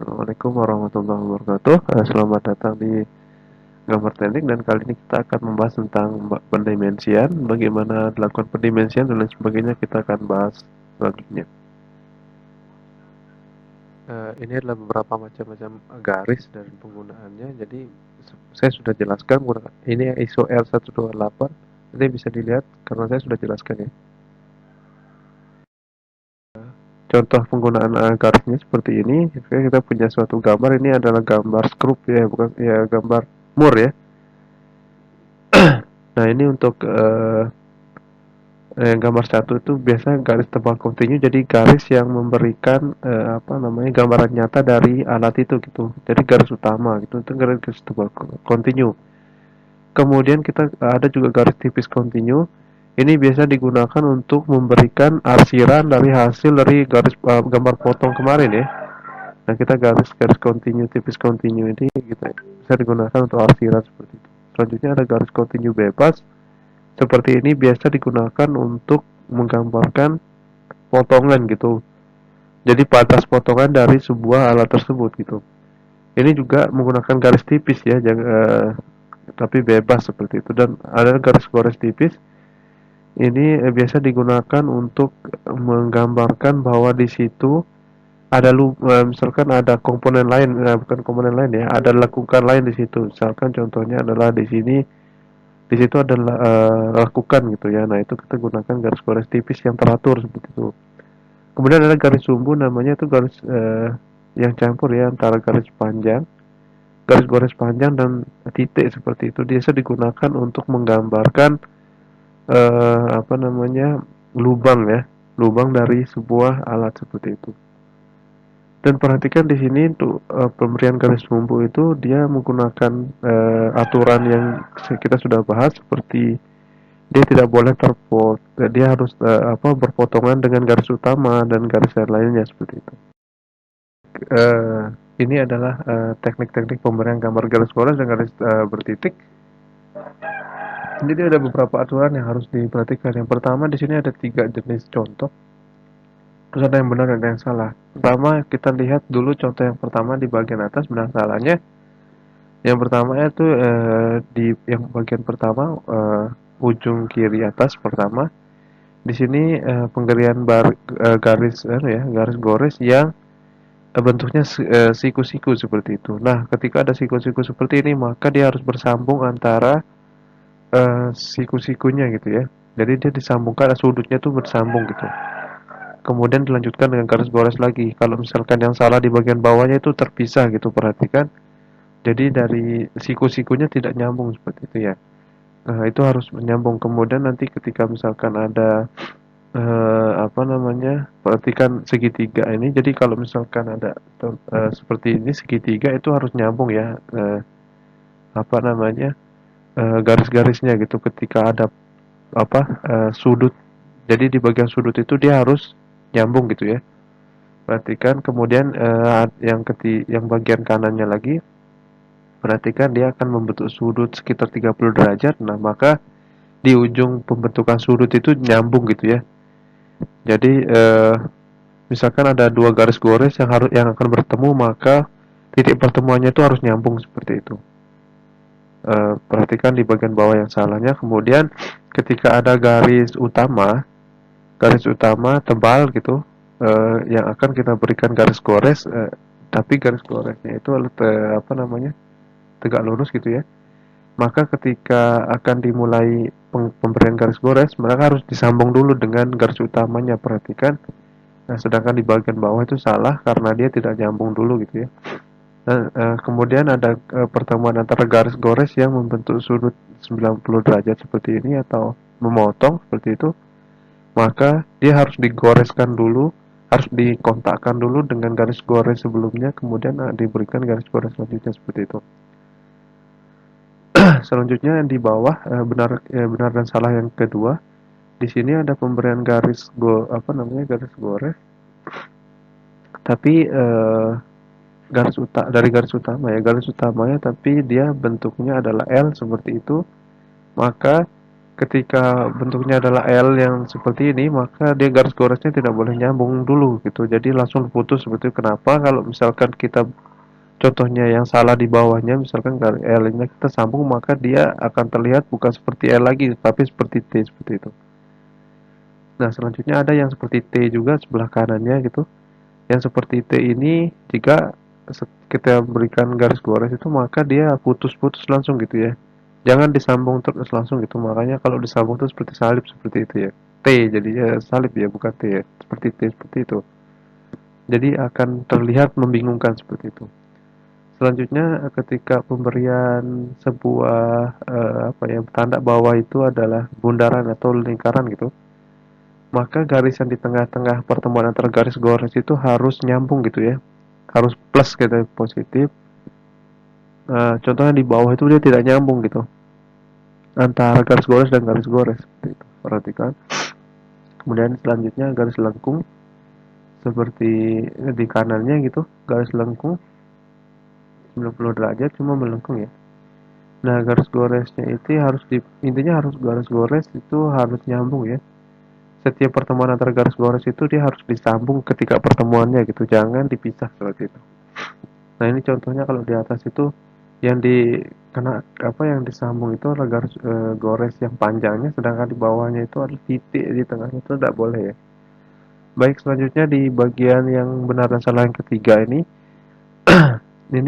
Assalamualaikum warahmatullahi wabarakatuh. Selamat datang di Gambar Teknik dan kali ini kita akan membahas tentang pendimensian, bagaimana dilakukan pendimensian dan lain sebagainya kita akan bahas selanjutnya. Ini adalah beberapa macam-macam garis dan penggunaannya. Jadi saya sudah jelaskan menggunakan ini ISO R128. Nanti bisa dilihat karena saya sudah jelaskan ya. Contoh penggunaan garisnya seperti ini. Kita punya suatu gambar, ini adalah gambar skrup ya, bukan ya gambar mur ya. Nah ini untuk gambar satu itu biasanya garis tebal kontinu, jadi garis yang memberikan apa namanya gambaran nyata dari alat itu gitu. Jadi garis utama gitu itu garis tebal kontinu. Kemudian kita ada juga garis tipis kontinu. Ini biasa digunakan untuk memberikan arsiran dari hasil dari garis gambar potong kemarin ya. Nah kita garis kontinu tipis kontinu ini kita bisa digunakan untuk arsiran seperti itu. Selanjutnya ada garis kontinu bebas. Seperti ini biasa digunakan untuk menggambarkan potongan gitu. Jadi batas potongan dari sebuah alat tersebut gitu. Ini juga menggunakan garis tipis ya, tapi bebas seperti itu. Dan ada garis-garis tipis. Ini biasa digunakan untuk menggambarkan bahwa di situ ada misalkan ada komponen lain, bukan komponen lain ya, ada lekukan lain di situ. Misalkan contohnya adalah di situ adalah lakukan gitu ya. Nah itu kita gunakan garis-garis tipis yang teratur seperti itu. Kemudian ada garis sumbu, namanya itu garis yang campur ya antara garis-garis panjang dan titik seperti itu. Biasa digunakan untuk menggambarkan apa namanya lubang ya, lubang dari sebuah alat seperti itu. Dan perhatikan di sini untuk pemberian garis sumbu itu dia menggunakan aturan yang kita sudah bahas seperti dia tidak boleh dia harus berpotongan dengan garis utama dan garis lainnya seperti itu. uh, ini adalah teknik-teknik pemberian gambar garis polos dan garis bertitik. Jadi ada beberapa aturan yang harus diperhatikan. Yang pertama di sini ada 3 jenis contoh. Terus ada yang benar dan ada yang salah. Pertama kita lihat dulu contoh yang pertama di bagian atas benar salahnya. Yang pertama itu di yang bagian pertama ujung kiri atas pertama. Di sini penggerian garis ya, garis gores yang bentuknya siku-siku seperti itu. Nah, ketika ada siku-siku seperti ini, maka dia harus bersambung antara siku-sikunya gitu ya. Jadi dia disambungkan, sudutnya tuh bersambung gitu. Kemudian dilanjutkan dengan garis gores lagi. Kalau misalkan yang salah di bagian bawahnya itu terpisah gitu, perhatikan. Jadi dari siku-sikunya tidak nyambung seperti itu ya. Nah, itu harus menyambung. Kemudian nanti ketika misalkan ada apa namanya, perhatikan segitiga ini. Jadi kalau misalkan ada seperti ini segitiga itu harus nyambung ya, apa namanya, garis-garisnya gitu. Ketika ada apa sudut, jadi di bagian sudut itu dia harus nyambung gitu ya. Perhatikan kemudian yang bagian kanannya lagi, perhatikan dia akan membentuk sudut sekitar 30 derajat. Nah maka di ujung pembentukan sudut itu nyambung gitu ya. Jadi misalkan ada dua garis gores yang akan bertemu, maka titik pertemuannya itu harus nyambung seperti itu. Perhatikan di bagian bawah yang salahnya. Kemudian ketika ada garis utama tebal gitu, yang akan kita berikan garis gores, tapi garis goresnya itu apa namanya, tegak lurus gitu ya. Maka ketika akan dimulai pemberian garis gores, mereka harus disambung dulu dengan garis utamanya. Perhatikan. Nah, sedangkan di bagian bawah itu salah karena dia tidak nyambung dulu gitu ya. Nah, kemudian ada pertemuan antara garis gores yang membentuk sudut 90 derajat seperti ini atau memotong seperti itu. Maka dia harus digoreskan dulu, harus dikontakkan dulu dengan garis gores sebelumnya, kemudian diberikan garis gores selanjutnya seperti itu. Selanjutnya di bawah benar dan salah yang kedua. Di sini ada pemberian garis gores. Tapi garis utama ya, garis utamanya tapi dia bentuknya adalah L seperti itu. Maka Ketika bentuknya adalah L yang seperti ini, maka dia garis goresnya tidak boleh nyambung dulu gitu. Jadi langsung putus seperti itu. Kenapa? Kalau misalkan kita contohnya yang salah di bawahnya, misalkan garis L-nya kita sambung, maka dia akan terlihat bukan seperti L lagi, tapi seperti T seperti itu. Nah, selanjutnya ada yang seperti T juga sebelah kanannya gitu. Yang seperti T ini jika kita berikan garis gores itu maka dia putus-putus langsung gitu ya. Jangan disambung terus langsung gitu. Makanya kalau disambung itu seperti salib seperti itu ya. T jadinya salib ya, bukan T ya. Seperti T seperti itu. Jadi akan terlihat membingungkan seperti itu. Selanjutnya ketika pemberian sebuah apa ya, tanda bawah itu adalah bundaran atau lingkaran gitu, maka garis yang di tengah-tengah pertemuan antara garis gores itu harus nyambung gitu ya, harus plus gitu positif. Contohnya di bawah itu dia tidak nyambung gitu antara garis gores dan garis gores seperti itu, perhatikan. Kemudian selanjutnya garis lengkung seperti di kanannya gitu, garis lengkung 90 derajat cuma melengkung ya. Nah, garis goresnya itu harus intinya harus garis gores itu harus nyambung ya. Setiap pertemuan antara garis gores itu dia harus disambung ketika pertemuannya gitu, jangan dipisah seperti itu. Nah, ini contohnya kalau di atas itu yang di kena apa yang disambung itu adalah garis gores yang panjangnya, sedangkan di bawahnya itu ada titik di tengahnya itu tidak boleh ya. Baik, selanjutnya di bagian yang benar dan salah yang ketiga ini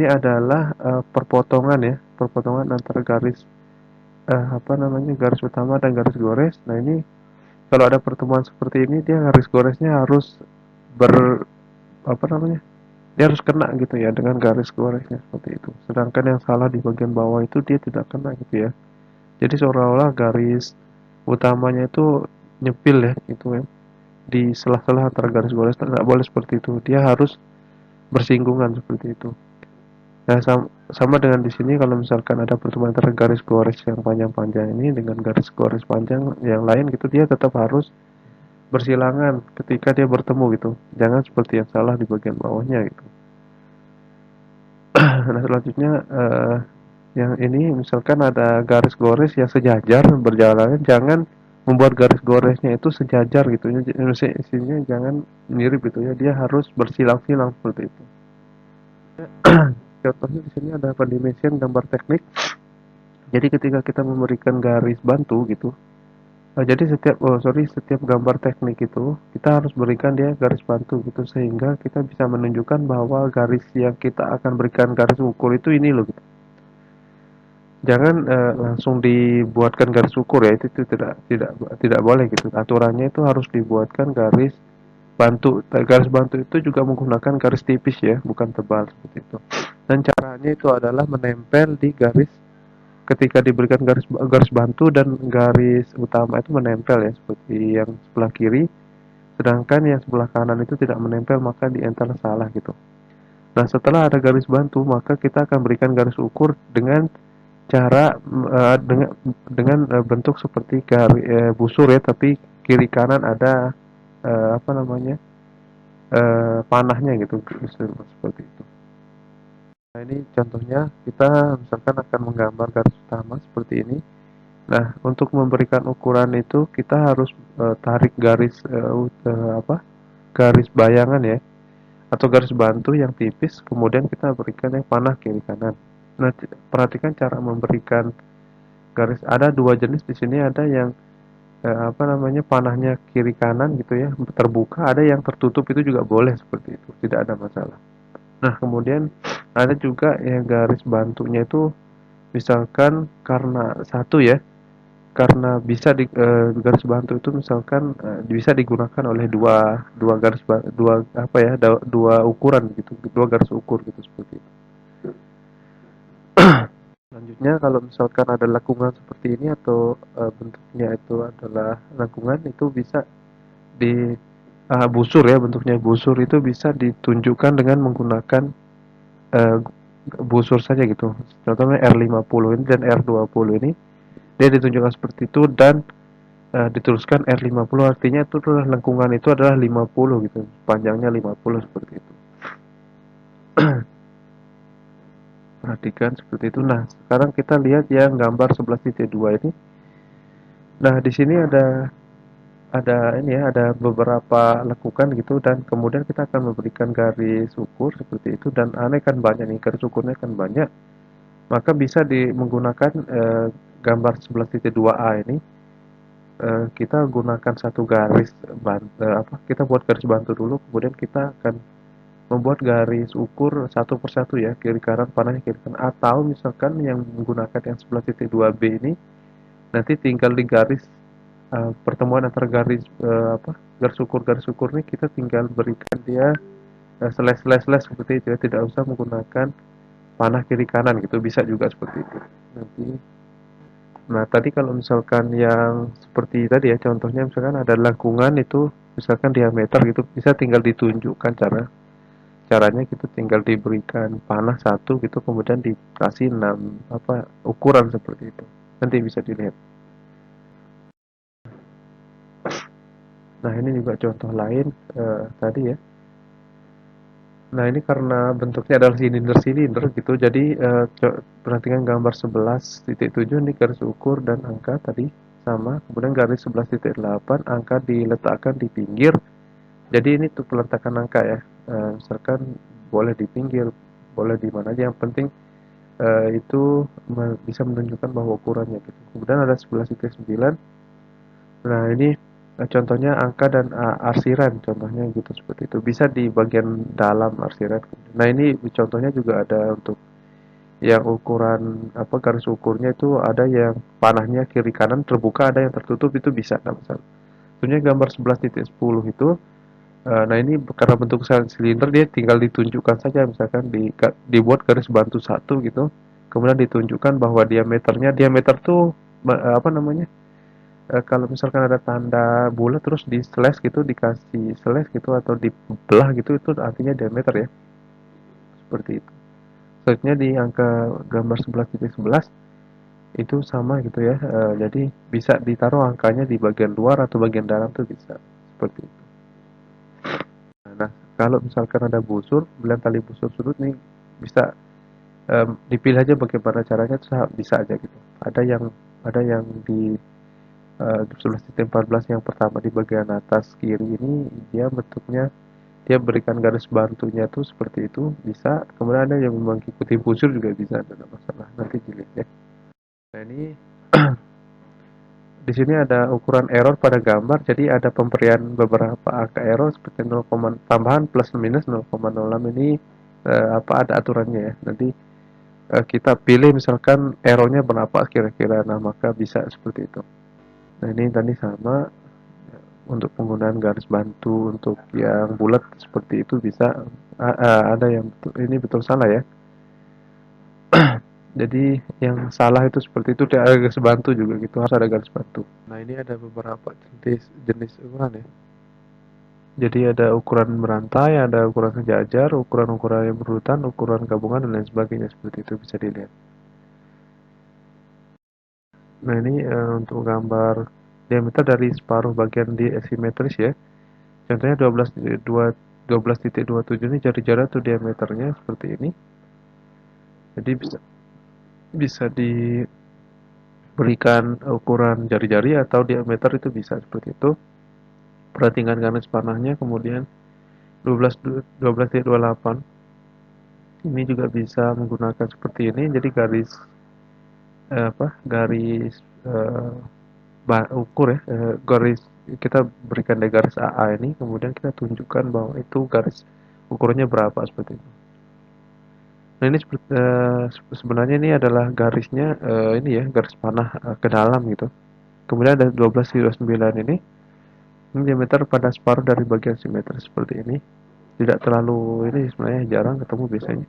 adalah perpotongan ya, perpotongan antara garis apa namanya garis utama dan garis gores. Nah, ini kalau ada pertemuan seperti ini dia garis goresnya harus ber apa namanya, dia harus kena gitu ya dengan garis goresnya seperti itu. Sedangkan yang salah di bagian bawah itu dia tidak kena gitu ya. Jadi seolah-olah garis utamanya itu nyepil ya gitu ya. Di sela-sela antara garis gores tidak boleh seperti itu. Dia harus bersinggungan seperti itu. Nah, sama dengan di sini kalau misalkan ada pertemuan antara garis gores yang panjang-panjang ini dengan garis gores panjang yang lain gitu, dia tetap harus bersilangan ketika dia bertemu gitu. Jangan seperti yang salah di bagian bawahnya gitu. Nah, selanjutnya yang ini misalkan ada garis gores yang sejajar berjalan, jangan membuat garis goresnya itu sejajar gitu ya. Isinya jangan mirip gitu ya. Dia harus bersilang-silang seperti itu. Contohnya di sini ada pendimensian gambar teknik. Jadi ketika kita memberikan garis bantu gitu, jadi setiap gambar teknik itu kita harus berikan dia garis bantu gitu sehingga kita bisa menunjukkan bahwa garis yang kita akan berikan garis ukur itu ini loh gitu. Jangan langsung dibuatkan garis ukur ya, itu tidak boleh gitu. Aturannya itu harus dibuatkan garis bantu. Garis bantu itu juga menggunakan garis tipis ya, bukan tebal seperti itu. Dan caranya itu adalah menempel di garis ketika diberikan garis bantu dan garis utama itu menempel ya, seperti yang sebelah kiri. Sedangkan yang sebelah kanan itu tidak menempel, maka di enter salah gitu. Nah, setelah ada garis bantu, maka kita akan berikan garis ukur dengan cara bentuk seperti busur ya, tapi kiri kanan ada apa namanya panahnya gitu, seperti itu. Nah, ini contohnya kita misalkan akan menggambar garis utama seperti ini. Nah, untuk memberikan ukuran itu kita harus tarik garis apa garis bayangan ya, atau garis bantu yang tipis, kemudian kita berikan yang panah kiri kanan. Nah, perhatikan cara memberikan garis. Ada dua jenis di sini, ada yang apa namanya panahnya kiri kanan gitu ya, terbuka, ada yang tertutup, itu juga boleh seperti itu, tidak ada masalah. Nah, kemudian ada juga yang garis bantunya itu misalkan karena satu ya, karena bisa garis bantu itu misalkan bisa digunakan oleh dua dua dua apa ya, dua ukuran gitu, dua garis ukur gitu seperti itu. Selanjutnya kalau misalkan ada lengkungan seperti ini atau bentuknya itu adalah lengkungan, itu bisa di busur ya, bentuknya busur itu bisa ditunjukkan dengan menggunakan uh, busur saja gitu. Contohnya R50 ini dan R20 ini dia ditunjukkan seperti itu, dan dituliskan R50, artinya itu adalah lengkungan itu adalah 50 gitu, panjangnya 50 seperti itu. Perhatikan seperti itu. Nah, sekarang kita lihat yang gambar 11.2 ini. Nah, di sini ada ini ya, ada beberapa lekukan gitu dan kemudian kita akan memberikan garis ukur seperti itu dan aneh kan banyak nih, garis ukurnya kan banyak. Maka bisa menggunakan gambar 11.2a ini, kita gunakan satu garis kita buat garis bantu dulu, kemudian kita akan membuat garis ukur satu persatu ya, kiri kanan panahnya kiri kanan, atau misalkan yang menggunakan yang 11.2b ini nanti tinggal di garis pertemuan antara garis ukur ini kita tinggal berikan dia slash slash slash seperti itu ya, tidak usah menggunakan panah kiri kanan gitu, bisa juga seperti itu nanti. Nah, tadi kalau misalkan yang seperti tadi ya, contohnya misalkan ada lengkungan itu, misalkan diameter gitu, bisa tinggal ditunjukkan caranya gitu, tinggal diberikan panah satu gitu, kemudian dikasih 6 ukuran seperti itu. Nanti bisa dilihat. Nah, ini juga contoh lain tadi ya. Nah, ini karena bentuknya adalah silinder-silinder gitu, jadi perhatikan gambar 11.7 ini garis ukur dan angka tadi sama, kemudian garis 11.8 angka diletakkan di pinggir. Jadi ini tuh peletakan angka ya. Misalkan boleh di pinggir, boleh di mana aja, yang penting itu bisa menunjukkan bahwa ukurannya gitu. Kemudian ada 11.9. Nah, ini contohnya angka dan arsiran, contohnya gitu seperti itu. Bisa di bagian dalam arsiran. Nah, ini contohnya juga ada untuk yang ukuran garis ukurnya itu ada yang panahnya kiri kanan terbuka, ada yang tertutup, itu bisa nggak masalah. Sebenarnya gambar 11.10 itu, nah ini karena bentuk silinder dia tinggal ditunjukkan saja, misalkan dibuat garis bantu satu gitu, kemudian ditunjukkan bahwa diameter tuh apa namanya, kalau misalkan ada tanda bulat terus di slash gitu, dikasih slash gitu atau dibelah gitu, itu artinya diameter ya, seperti itu. Selanjutnya di angka gambar 11.11 itu sama gitu ya, jadi bisa ditaruh angkanya di bagian luar atau bagian dalam tuh bisa seperti itu. Nah, kalau misalkan ada busur, belian tali busur sudut nih, bisa dipilih aja bagaimana caranya, terus bisa aja gitu. Ada yang di 11.14 yang pertama di bagian atas kiri ini, dia bentuknya dia berikan garis bantunya tuh seperti itu, bisa. Kemudian ada yang mengikuti busur juga bisa, tidak masalah. Nanti dilihat ya. Nah, ini di sini ada ukuran error pada gambar, jadi ada pemberian beberapa angka error seperti 0, tambahan plus minus 0,06 ini ada aturannya ya. Nanti kita pilih misalkan errornya berapa kira-kira, nah maka bisa seperti itu. Nah, ini tadi sama untuk penggunaan garis bantu untuk yang bulat seperti itu bisa. Ada yang betul, ini betul salah ya. Jadi yang salah itu seperti itu, dia ada garis bantu juga gitu, harus ada garis bantu. Nah, ini ada beberapa jenis ukuran ya. Jadi ada ukuran berantai, ada ukuran sejajar, ukuran-ukuran yang berurutan, ukuran gabungan dan lain sebagainya, seperti itu bisa dilihat. Nah, ini untuk gambar diameter dari separuh bagian di asimetris ya. Contohnya 12.27 ini jari-jari atau diameternya seperti ini. Jadi bisa bisa diberikan ukuran jari-jari atau diameter, itu bisa seperti itu. Perhatikan garis panahnya, kemudian 12.28 ini juga bisa menggunakan seperti ini. Jadi garis ukur ya, garis kita berikan dari garis AA ini, kemudian kita tunjukkan bahwa itu garis ukurannya berapa seperti itu. Nah, ini sebenarnya ini adalah garisnya, ini ya garis panah ke dalam gitu. Kemudian ada 12.9 ini diameter pada separuh dari bagian simetris seperti ini. Tidak terlalu ini, sebenarnya jarang ketemu biasanya.